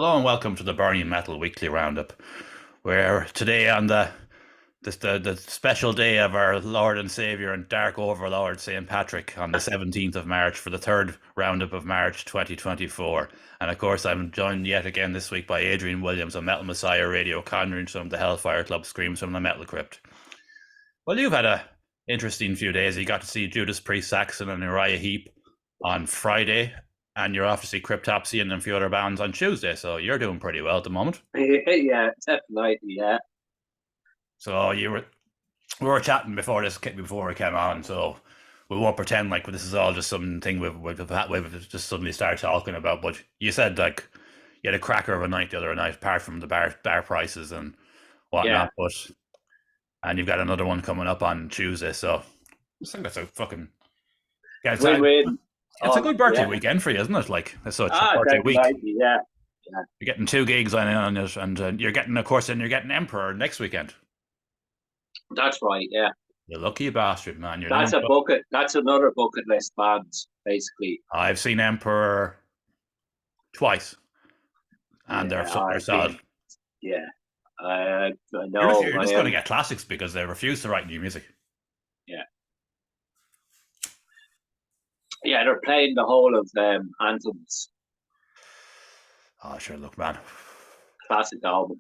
Hello and welcome to the Burning Metal Weekly Roundup. We're today on the special day of our Lord and Savior and Dark Overlord St. Patrick on the 17th of March for the third roundup of March 2024. And of course, I'm joined yet again this week by Adrian Williams on Metal Messiah Radio, conjuring from the Hellfire Club Screams from the Metal Crypt. Well, you've had a interesting few days. You got to see Judas Priest, Saxon, and Uriah Heep on Friday, and you're off to see Cryptopsy and a few other bands on Tuesday, so you're doing pretty well at the moment. Yeah, definitely, yeah. So we were chatting before we came on, so we won't pretend like this is all just something we've just suddenly started talking about. But you said like you had a cracker of a night the other night, apart from the bar prices and whatnot. Yeah. And you've got another one coming up on Tuesday, so I think that's a fucking Win-win. It's a good birthday weekend for you, isn't it? Like, so it's a birthday week. Yeah. You're getting 2 gigs on it, and you're getting, of course, then you're getting Emperor next weekend. That's right, yeah. You lucky bastard, man. That's another bucket list band, basically. I've seen Emperor twice, and they're solid. Yeah, I know. You're just going to get classics because they refuse to write new music. Yeah. Yeah, they're playing the whole of anthems. Oh, sure, look, man. Classic album.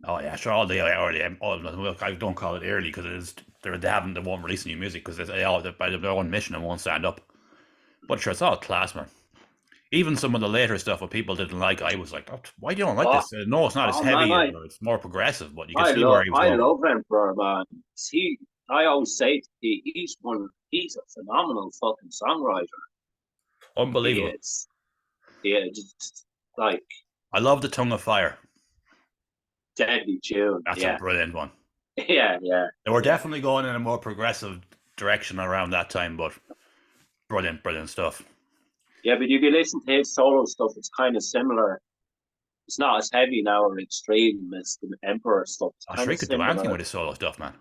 Oh yeah, sure. All I don't call it early because they won't release new music because they're by their own mission and won't stand up. But sure, it's all class, man. Even some of the later stuff what people didn't like, I was like, oh, why do you don't like this? No, it's not as heavy. It's more progressive, but you can see where he was going. I love Emperor, man. I always say he's a phenomenal fucking songwriter. Unbelievable. Yeah, just like I love the Tongue of Fire. Deadly tune. That's a brilliant one. Yeah. They were definitely going in a more progressive direction around that time, but brilliant stuff. Yeah, but if you listen to his solo stuff, it's kind of similar. It's not as heavy now or extreme as the Emperor stuff. I'm sure he could do anything with his solo stuff, man.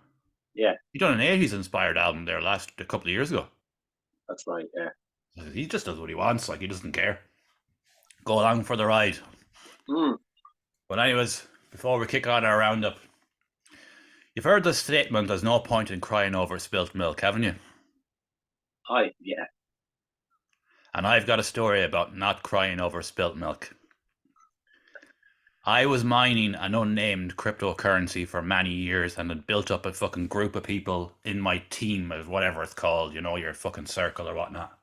Yeah. He done an 80s inspired album there a couple of years ago. That's right, yeah. He just does what he wants, like he doesn't care. Go along for the ride. But anyways, before we kick on our roundup, you've heard the statement, there's no point in crying over spilt milk, haven't you? Yeah. And I've got a story about not crying over spilt milk. I was mining an unnamed cryptocurrency for many years and had built up a fucking group of people in my team, or whatever it's called, your fucking circle or whatnot.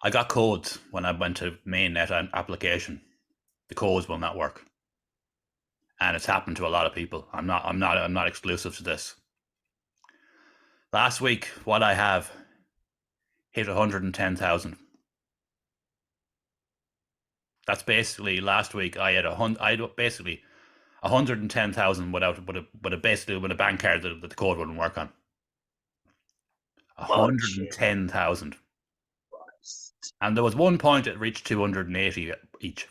I got codes when I went to mainnet application. The codes will not work. And it's happened to a lot of people. I'm not exclusive to this. Last week, what I have hit 110,000. That's basically last week I had basically 110,000 with a bank card that the code wouldn't work on. 110,000. And there was one point it reached 280 each.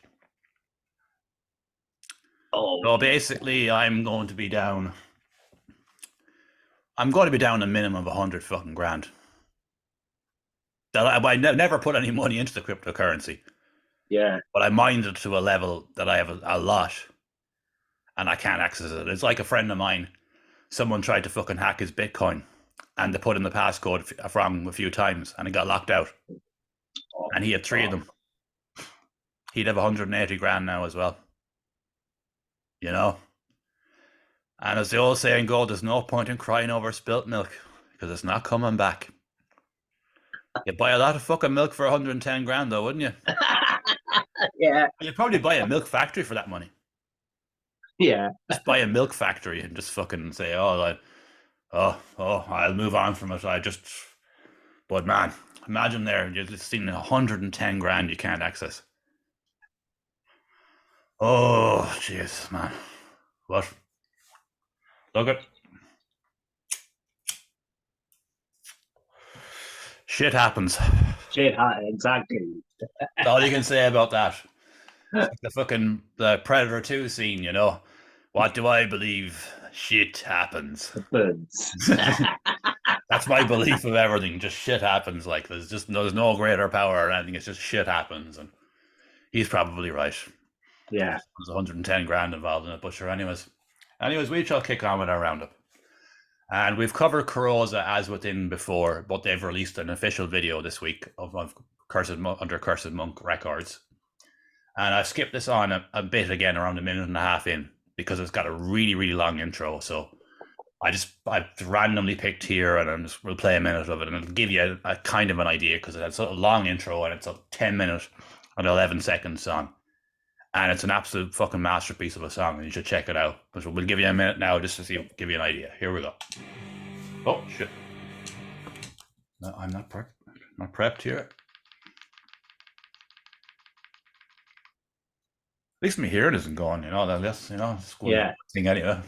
So basically I'm going to be down a minimum of 100 fucking grand. I never put any money into the cryptocurrency. Yeah. But I mined it to a level that I have a lot and I can't access it. It's like a friend of mine, someone tried to fucking hack his Bitcoin and they put in the passcode wrong a few times and it got locked out. And he had 3 of them. He'd have 180 grand now as well. And as the old saying goes, there's no point in crying over spilt milk because it's not coming back. You'd buy a lot of fucking milk for 110 grand though, wouldn't you? Yeah. You'd probably buy a milk factory for that money. Yeah. Just buy a milk factory and just fucking say, I'll move on from it. But man, imagine you're just seeing 110 grand you can't access. Oh, jeez, man. What? Look at. Shit happens. Exactly. That's all you can say about that. The Predator 2 scene, What do I believe? Shit happens. That's my belief of everything. Just shit happens. Like there's no greater power or anything. It's just shit happens, and he's probably right. Yeah. There's 110 grand involved in it, but sure. Anyways, we shall kick on with our roundup. And we've covered Carosa as within before, but they've released an official video this week of under Cursed Monk Records. And I've skipped this on a bit again, around a minute and a half in, because it's got a really, really long intro. So I randomly picked here, and we'll play a minute of it, and it'll give you a kind of an idea, because it's a long intro, and it's a 10-minute and 11-second song. And it's an absolute fucking masterpiece of a song, and you should check it out. But we'll give you a minute now just to give you an idea. Here we go. Oh, shit. No, I'm not prepped here. At least my hearing isn't going, that's, it's going Yeah. thing anyway.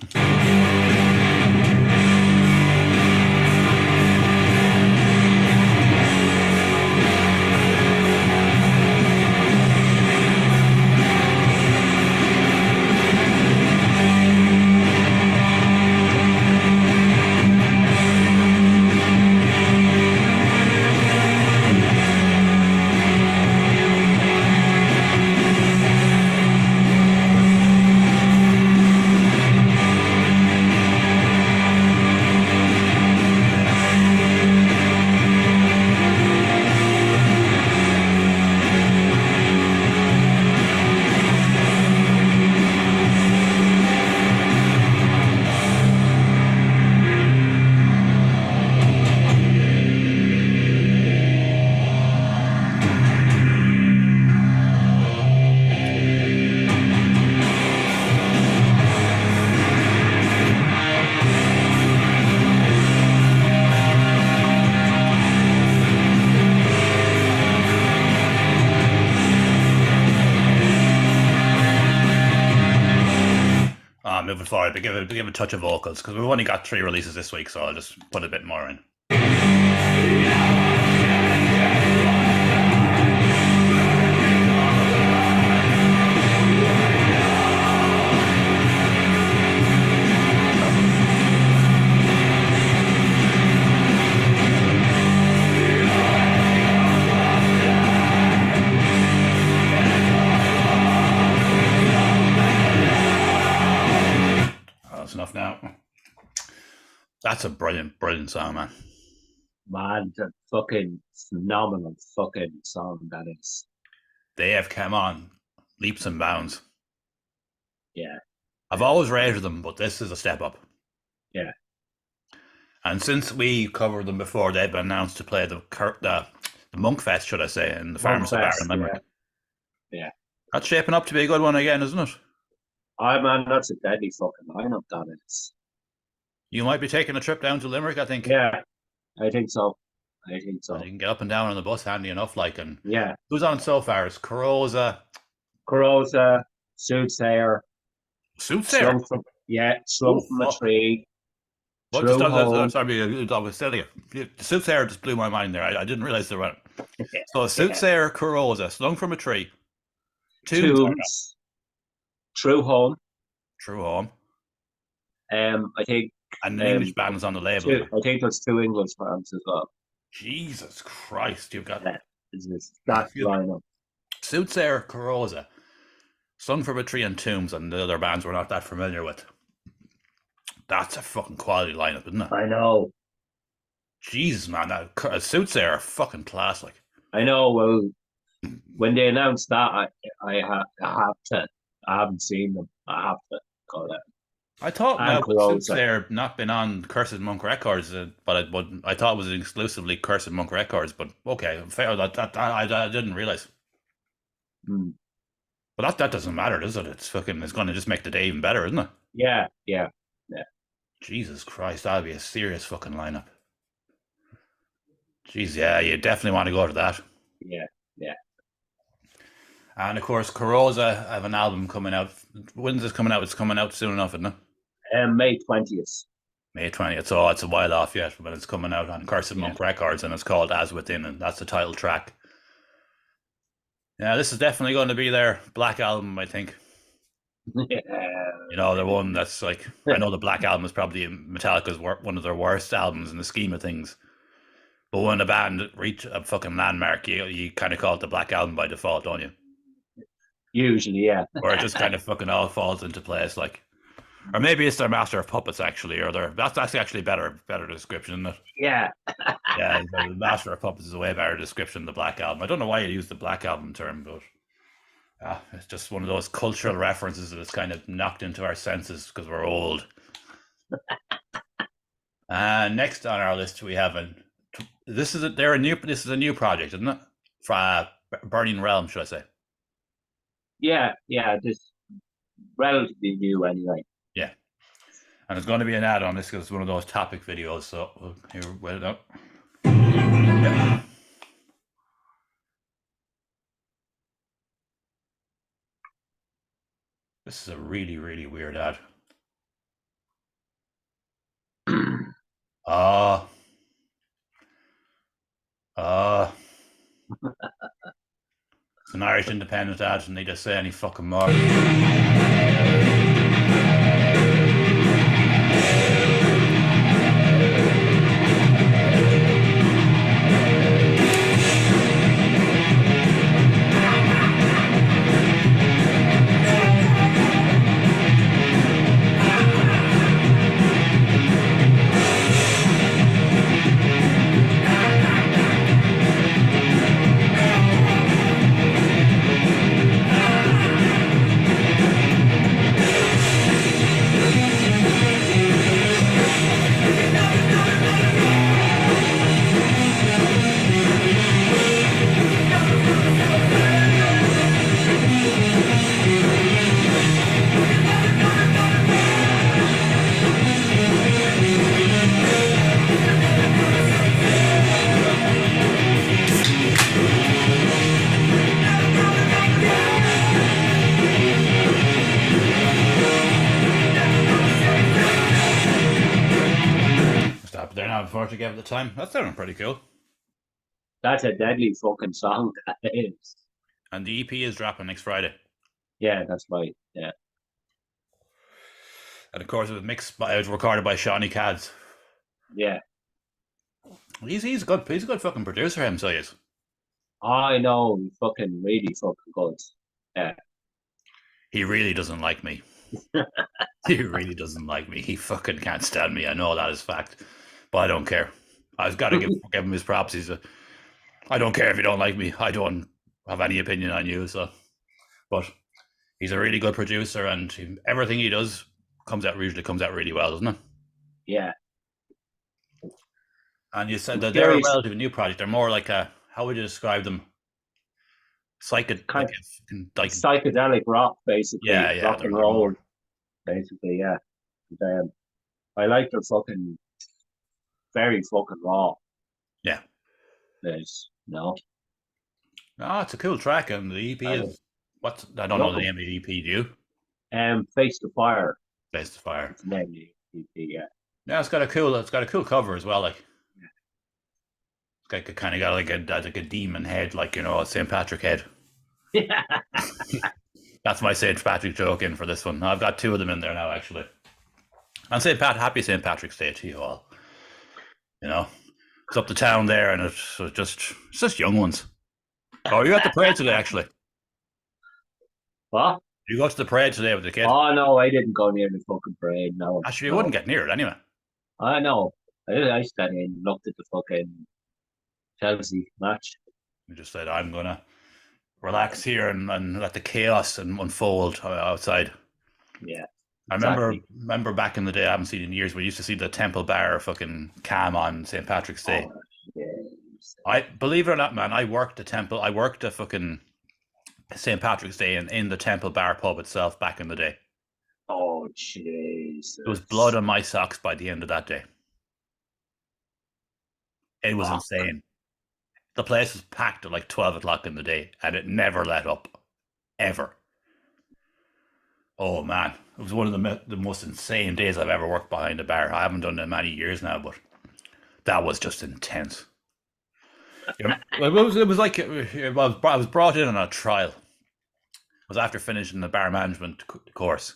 Moving forward, but give a touch of vocals, because we've only got 3 releases this week, so I'll just put a bit more in. Enough now. That's a brilliant, brilliant song, man. Man, the fucking phenomenal fucking song that is. They have come on leaps and bounds. Yeah. I've always rated them, but this is a step up. Yeah. And since we covered them before, they've been announced to play the Monk Fest, should I say, in the Pharmacy Bar in Limerick. Yeah. That's shaping up to be a good one again, isn't it? Man, that's a deadly fucking lineup, that is. You might be taking a trip down to Limerick, I think. Yeah, I think so. You can get up and down on the bus handy enough, and yeah. Who's on so far? It's Carosa, Soothsayer. Soothsayer? Slung from a tree. What just done? Sorry, I was telling you. Soothsayer just blew my mind there. I didn't realize they were. So Soothsayer, Carosa, Slung from a Tree. Tombs. True Home. I think. And an English band is on the label. I think there's 2 English bands as well. Jesus Christ, you've got that lineup. Soothsayer, Carosa, Slung from a Tree, and Tombs, and the other bands we're not that familiar with. That's a fucking quality lineup, isn't it? I know. Jesus, man, that Soothsayer are fucking class. I know. Well, when they announced that, I have to. I haven't seen them. I have to go there. I thought Soothsayer not been on Cursed Monk Records, but I thought it was exclusively Cursed Monk Records. But okay, fair. That I didn't realize. But that doesn't matter, does it? It's going to just make the day even better, isn't it? Yeah. Jesus Christ, that'll be a serious fucking lineup. Jeez, yeah, you definitely want to go to that. Yeah. And of course, Carosa have an album coming out. When's this coming out? It's coming out soon enough, isn't it? May 20th. May 20th. So it's a while off yet, but it's coming out on Cursed Monk Records, and it's called As Within, and that's the title track. Yeah, this is definitely going to be their Black Album, I think. Yeah. The one that's I know the Black Album is probably Metallica's one of their worst albums in the scheme of things. But when a band reach a fucking landmark, you kind of call it the Black Album by default, don't you? Usually, yeah. where it just kind of fucking all falls into place. Like, or maybe it's their master of puppets actually, or their that's actually better description, isn't it? Yeah. Yeah, the master of puppets is a way better description than the Black Album. I don't know why you use the Black Album term, but it's just one of those cultural references that is kind of knocked into our senses because we're old. Next on our list, we have this is a new project, isn't it? For Burning Realm, should I say? Yeah. This relatively new anyway. Yeah, and there's going to be an ad on this because it's one of those topic videos. So here, wait up. Yeah. This is a really, really weird ad. Ah, it's an Irish independent ad, and they just say any fucking more. Stop it there now before I give it the time. That's sounding pretty cool. That's a deadly fucking song. That is. And the EP is dropping next Friday. Yeah, that's right. Yeah. And of course, it was recorded by Shawnee Cads. Yeah. He's a good fucking producer himself. He is. I know. Fucking really fucking good. Yeah. He really doesn't like me. He really doesn't like me. He fucking can't stand me. I know that is fact, but I don't care. I've got to give him his props. I don't care if you don't like me. I don't have any opinion on you. So, but he's a really good producer, and everything he does usually comes out really well, doesn't it? Yeah. And you said I'm that they're a curious. relatively new project. They're more like a, how would you describe them? Kind Like psychedelic rock, basically. yeah, Rock they're and a lot roll, more. basically. Yeah. And, I like their fucking very fucking raw. Yeah. There's no. Oh, it's a cool track, and the EP I is I don't know the love name of the EP. Do you? Face the Fire. Face the Fire. It's the name of the EP, yeah. Yeah, it's got a cool cover as well. Like it's kind of got like a demon head, like a St. Patrick head. Yeah. That's my St. Patrick joke in for this one. I've got two of them in there now, actually. And happy St. Patrick's Day to you all. It's up the town there, and it's just young ones. Oh, you at the parade today, actually? What? You go to the parade today with the kid? Oh no, I didn't go near the fucking parade. No. Actually, you no. wouldn't get near it anyway. I know. I stand in, looked at the fucking Chelsea match. You just said, I'm gonna relax here and let the chaos unfold outside. Yeah. I Exactly. remember back in the day, I haven't seen it in years. We used to see the Temple Bar fucking cam on St. Patrick's Day. Oh, yeah. I believe it or not, man, I worked a fucking St. Patrick's Day in the Temple Bar pub itself back in the day. Oh Jesus. There was blood on my socks by the end of that day. It was insane. The place was packed at like 12 o'clock in the day, and it never let up, ever. Oh man, it was one of the most insane days I've ever worked behind a bar. I haven't done it in many years now, but that was just intense. It was like I was brought in on a trial. I was after finishing the bar management course,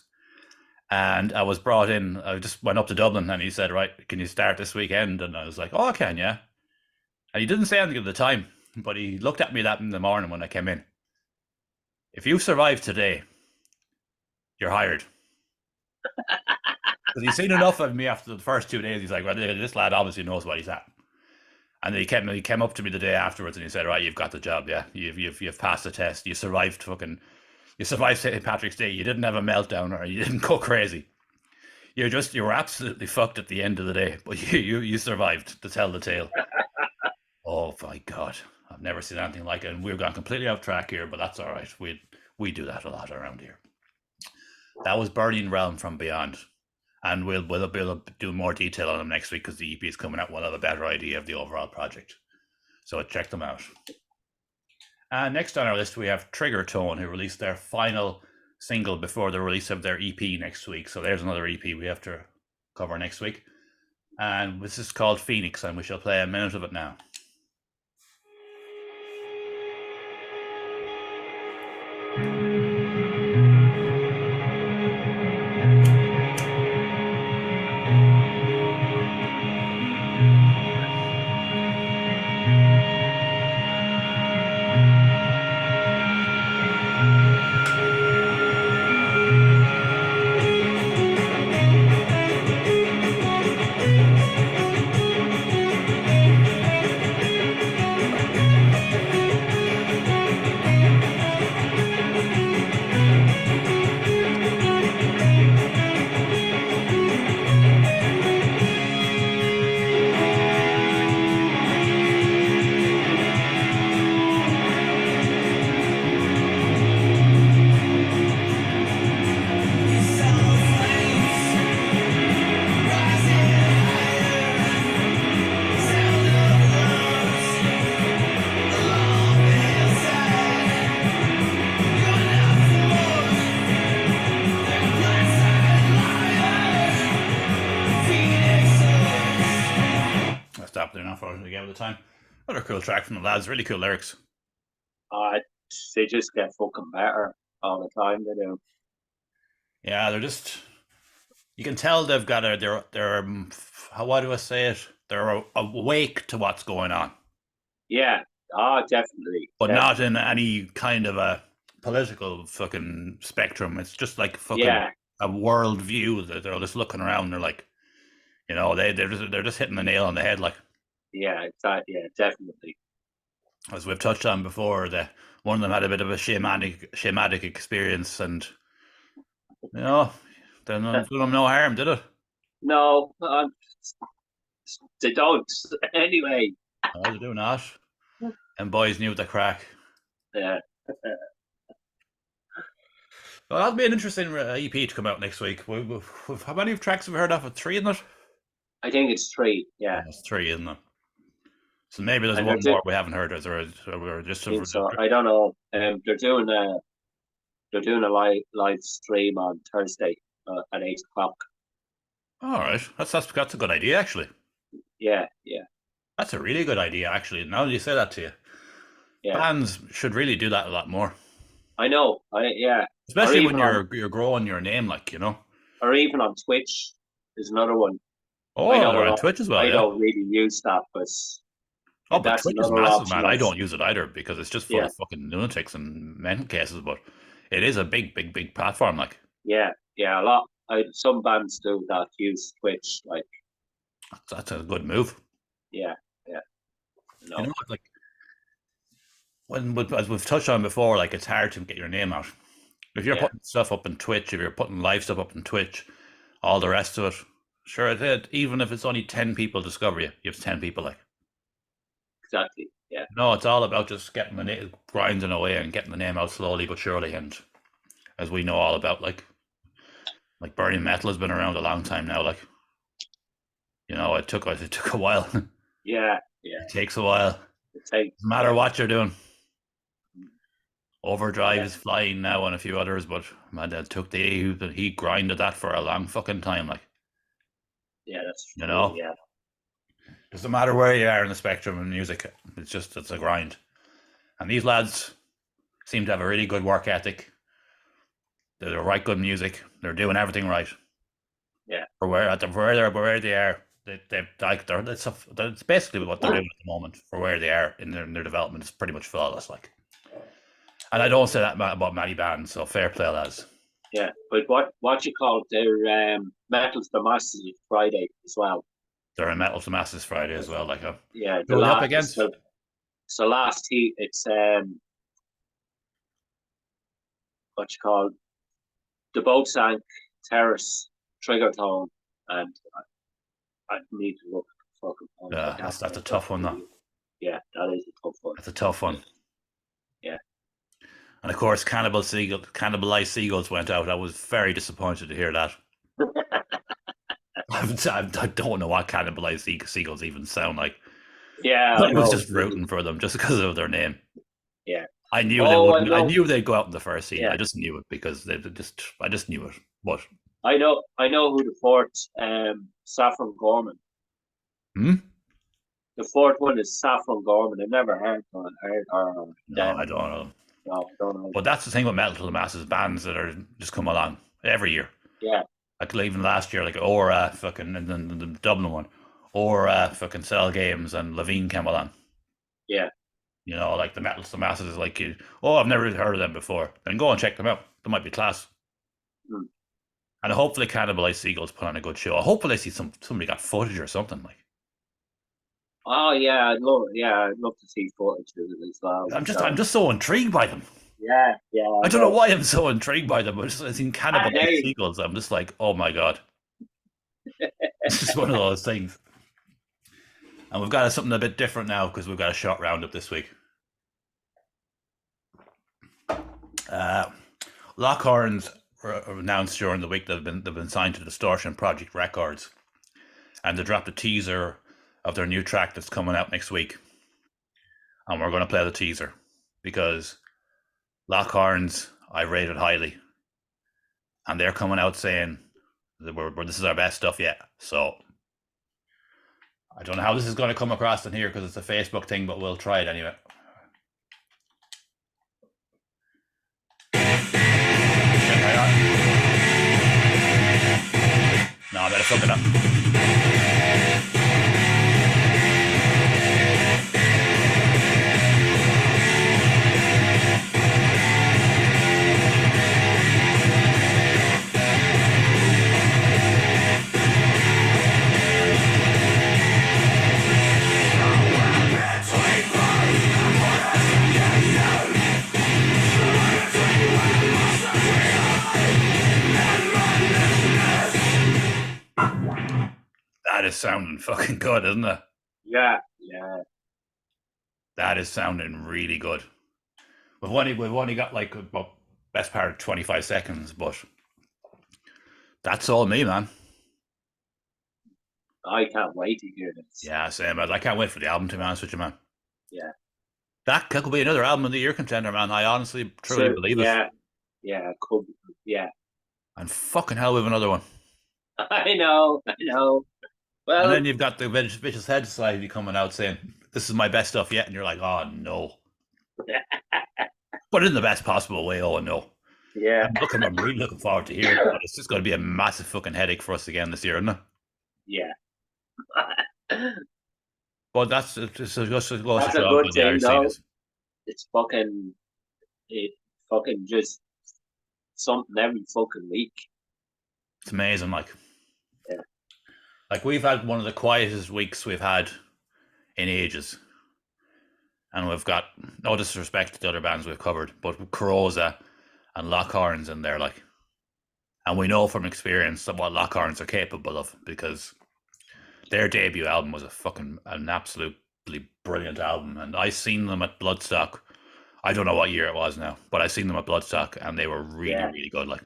and I was brought in. I just went up to Dublin, and he said, "Right, can you start this weekend?" And I was like, "Oh, I can, yeah." And he didn't say anything at the time, but he looked at me that in the morning when I came in. If you survive today, you're hired. Because he's seen enough of me after the first 2 days. He's like, well, this lad obviously knows what he's at. And he came up to me the day afterwards and he said, right, you've got the job, yeah. You've passed the test. You survived St. Patrick's Day. You didn't have a meltdown or you didn't go crazy. You were absolutely fucked at the end of the day, but you survived to tell the tale. Oh my God. I've never seen anything like it. And we've gone completely off track here, but that's all right. We do that a lot around here. That was Burning Realm from Beyond. And we'll do more detail on them next week because the EP is coming out. We'll have a better idea of the overall project. So check them out. And next on our list, we have Trigger Tone, who released their final single before the release of their EP next week. So there's another EP we have to cover next week. And this is called Phoenix, and we shall play a minute of it now. Stop there now for the game of the time. Another cool track from the lads, really cool lyrics. They just get fucking better all the time. They do. Yeah, they're just. You can tell they've got they're how do I say it? They're awake to what's going on. Yeah. Definitely. But not in any kind of a political fucking spectrum. It's just like fucking a world view that they're just looking around. And they're like, they're just hitting the nail on the head, like. Yeah, definitely. As we've touched on before, that one of them had a bit of a shamanic experience, and they did them no harm, did it? No, they don't. Anyway. No, they do not. And boys knew the crack. Yeah. Well, that'll be an interesting EP to come out next week. How many tracks have we heard of? 3, isn't it? I think it's 3. Yeah, it's 3, isn't it? So maybe there's one more we haven't heard. Or just so I don't know. They're doing a live stream on Thursday at 8:00. All right, that's a good idea, actually. Yeah. That's a really good idea, actually. Now that you say that to you, bands should really do that a lot more. I know. Especially when you're growing your name, like, or even on Twitch is another one. Oh, they're on Twitch as well. I don't really use that, but but Twitch is massive, man. I don't use it either because it's just full of fucking lunatics and mental cases. But it is a big platform, like. Yeah, a lot. Some bands do that, use Twitch, like. That's a good move. Yeah. No. Like as we've touched on before, like it's hard to get your name out. If you're putting stuff up on Twitch, if you're putting live stuff up on Twitch, all the rest of it, sure, even if it's only 10 people discover you, you have 10 people, like. Exactly. Yeah. No, it's all about just getting the name, grinding away and getting the name out slowly but surely. And as we know all about, like Burning Metal has been around a long time now. Like, it took a while. Yeah. It takes a while. Doesn't matter what you're doing. Overdrive is flying now and a few others, but my dad he grinded that for a long fucking time, like. Yeah, that's true. Yeah. Doesn't matter where you are in the spectrum of music, it's a grind. And these lads seem to have a really good work ethic. They write good music. They're doing everything right. Yeah. For where they are, it's basically what they're doing at the moment. For where they are in their development is pretty much flawless, like. And I don't say that about many bands, so fair play, lads. Yeah, but what you call it, their Metals to Masses is Friday as well. They're in Metal to Masses Friday as well. Like, Yeah, who are they up against? so last heat it's what you call the boat sank, Terrace, Trigger Tone, and I need to look at the fucking phone. I can't That's a remember tough one, who though. the- Yeah, that is a tough one. That's a tough one. Yeah. And of course, Cannibalized Seagulls went out. I was very disappointed to hear that. I don't know what Cannibalized Seagulls even sound like. Yeah, I I was know. just rooting for them just because of their name. Yeah. I knew they Oh, I wouldn't. I know. knew they'd go out in the first season. Yeah, I just knew it because I just knew it. But I know. I know who the fourth Saffron Gorman. hmm? The fourth one is Saffron Gorman. I've never heard or No, I them. don't know. No, I don't know. But that's the thing with Metal to the Masses bands that are just come along every year. Yeah, Like even last year, like Aura, fucking, and then the Dublin one, Aura, fucking Cell Games, and Levine came along. yeah. You know, like the Metal to the Masses is like, oh, I've never heard of them before. Then go and check them out. They might be class. Mm. And hopefully, Cannibalized Seagulls put on a good show. Hopefully, I see somebody got footage or something. Like, Oh yeah, I'd love to see footage of it as well. I'm just so intrigued by them. Yeah, yeah, I I don't know know. why I'm so intrigued by them. I seen Ah, Cannibalized they, Seagulls. I'm just like, oh my god, it's just one of those things. And we've got something a bit different now because we've got a short roundup this week. Uh, Lockhorns were announced during the week that they've been signed to Distortion Project Records, and they dropped a teaser of their new track that's coming out next week. And we're going to play the teaser because Lockhorns I rated highly, and they're coming out saying that this is our best stuff yet. So I don't know how this is going to come across in here because it's a Facebook thing, but we'll try it anyway. No, I better fuck it up. That is sounding fucking good, isn't it? yeah, yeah. That is sounding really good. We've only got like about best part of 25 seconds, but that's all me, man. I can't wait to hear this. Yeah, same. I can't wait for the album, to be honest with you, man. Yeah. That could be another album of the year contender, man. I honestly, truly So believe it. yeah, yeah, could yeah. And fucking hell, we have another one. I know, I know. And Well, then you've got the Vicious Head Society coming out saying, this is my best stuff yet. And you're like, oh, no. But in the best possible way, oh, no. yeah, I'm really looking forward to hearing it. But it's just going to be a massive fucking headache for us again this year, isn't it? yeah. But that's it just goes to show That's a how good good the thing Irish scene though. is. It's it fucking just something every fucking week. It's amazing, like. Yeah. Like we've had one of the quietest weeks we've had in ages. And we've got no disrespect to the other bands we've covered, but Corrosa and Lockhorns in there, like. And we know from experience that what Lockhorns are capable of because their debut album was an absolutely brilliant album. And I seen them at Bloodstock. I don't know what year it was now, but I seen them at Bloodstock and they were really, Yeah. really good. Like,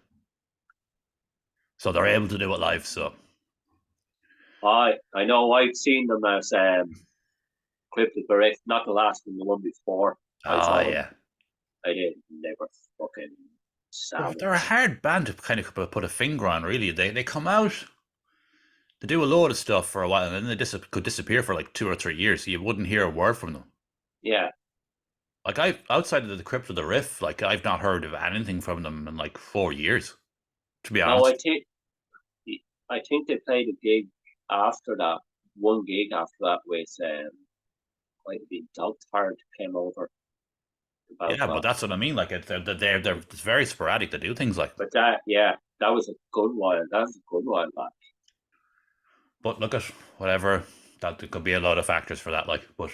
so they're able to do it live. So I know I've seen them as Cryptic Bereft, not the last one, the one before. I oh saw them. yeah, I did never fucking they're a sandwich. hard band to kind of put a finger on. Really, they come out, they do a load of stuff for a while, and then they could disappear for like 2 or 3 years. So you wouldn't hear a word from them. Yeah. Like I outside of the Crypt of the Riff, like I've not heard of anything from them in like 4 years. To be No, honest, I think they played a gig after that. One gig after that with might have been Dog Tired came over. about Yeah, but that. that's what I mean. Like they're it's very sporadic to do things like. But that, yeah, that was a good while. That was a good while back. But look at whatever that there could be a lot of factors for that. Like, but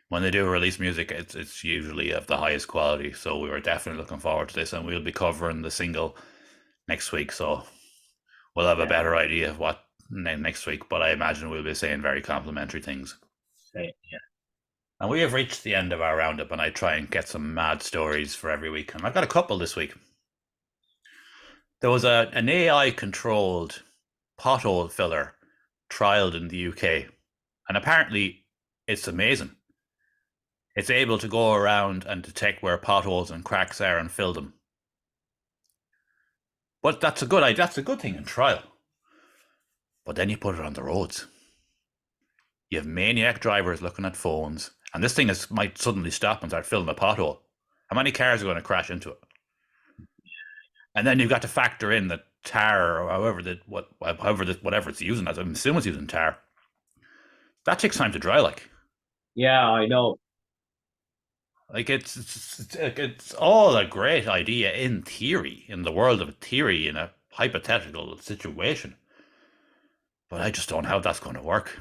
when they do release music, it's usually of the highest quality. So we were definitely looking forward to this, and we'll be covering the single next week. So we'll have a Yeah, better idea of what next week. But I imagine we'll be saying very complimentary things. same. And we have reached the end of our roundup, and I try and get some mad stories for every week. And I've got a couple this week. There was an AI controlled pothole filler trialed in the UK, and apparently it's amazing. It's able to go around and detect where potholes and cracks are and fill them. But that's a good idea. That's a good thing in trial. But then you put it on the roads. You have maniac drivers looking at phones, and this thing might suddenly stop and start filling a pothole. How many cars are going to crash into it? And then you've got to factor in the tar or whatever it's using. I'm assuming it's using tar. That takes time to dry. Yeah, I know. Like it's all a great idea in theory, in the world of theory, in a hypothetical situation. But I just don't know how that's going to work.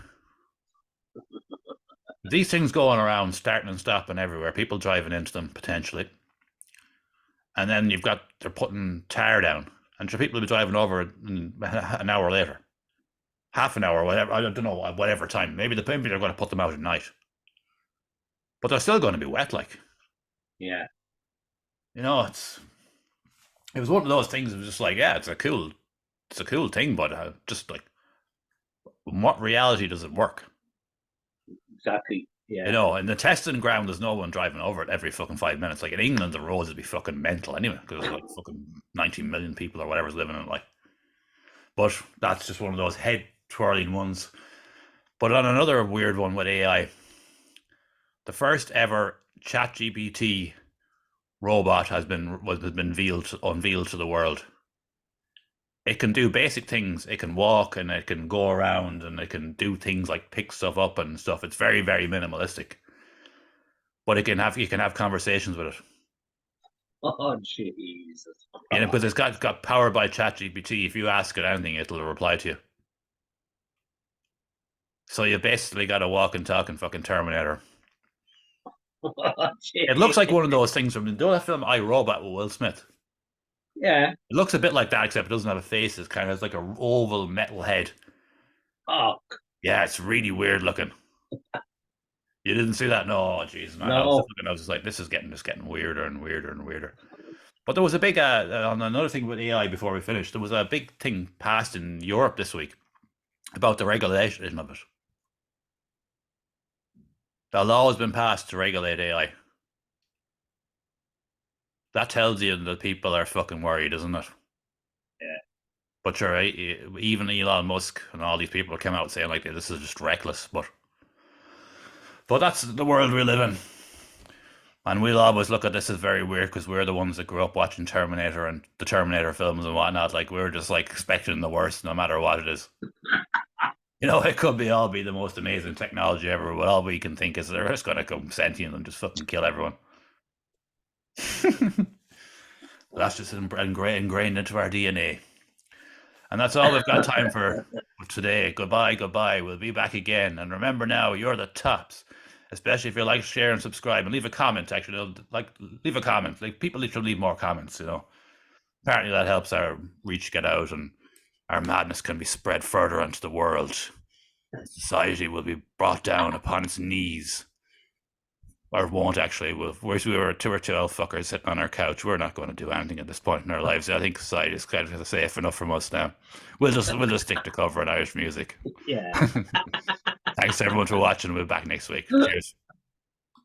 These things going around, starting and stopping everywhere, people driving into them potentially, and then they're putting tar down, and sure people will be driving over an hour later, half an hour, whatever. I don't know, whatever time. Maybe they're going to put them out at night, but they're still going to be wet. Like, Yeah, you know, it was one of those things. It was just like, yeah, it's a cool thing, but just like, in what reality does it work? exactly. You Yeah. know, in the testing ground, there's no one driving over it every fucking 5 minutes. Like in England, the roads would be fucking mental anyway, because there's like fucking 19 million people or whatever's living in it. Like, but that's just one of those head twirling ones. But on another weird one with AI, the first ever ChatGPT robot has been unveiled to the world. It can do basic things. It can walk and it can go around and it can do things like pick stuff up and stuff. It's very, very minimalistic. But you can have conversations with it. Oh, Jesus. You know, because it's got powered by ChatGPT. If you ask it anything, it'll reply to you. So you basically got a walk and talk and fucking Terminator. Oh, It looks gee. like one of those things from that film I, Robot with Will Smith. Yeah. It looks a bit like that, except it doesn't have a face. It's kind of like a oval metal head. Oh, Yeah, it's really weird looking. You didn't see that? No, jeez. No, no. I was just like, this is getting weirder and weirder and weirder. But there was a big on another thing with AI before we finished. There was a big thing passed in Europe this week about the regulation of it. The law has been passed to regulate AI. That tells you that people are fucking worried, isn't it? Yeah. But sure, even Elon Musk and all these people came out saying like this is just reckless. But that's the world we live in, and we'll always look at this as very weird because we're the ones that grew up watching Terminator and the Terminator films and whatnot. Like we're just like expecting the worst, no matter what it is. You know, it could all be the most amazing technology ever, but all we can think is they're just going to come sentient and just fucking kill everyone. That's just ingrained into our DNA. And that's all we've got time for today. Goodbye, goodbye. We'll be back again. And remember now, you're the tops. Especially if you like, share, and subscribe, and leave a comment. Actually, like leave a comment. Like people should leave more comments. You know, apparently that helps our reach get out, and our madness can be spread further into the world. Society will be brought down upon its knees. Or won't actually. Whereas we were 2 or 12 fuckers sitting on our couch, we're not going to do anything at this point in our lives. I think society is kind of safe enough from us now. We'll just stick to covering Irish music. Yeah. Thanks everyone for watching. We'll be back next week. Cheers.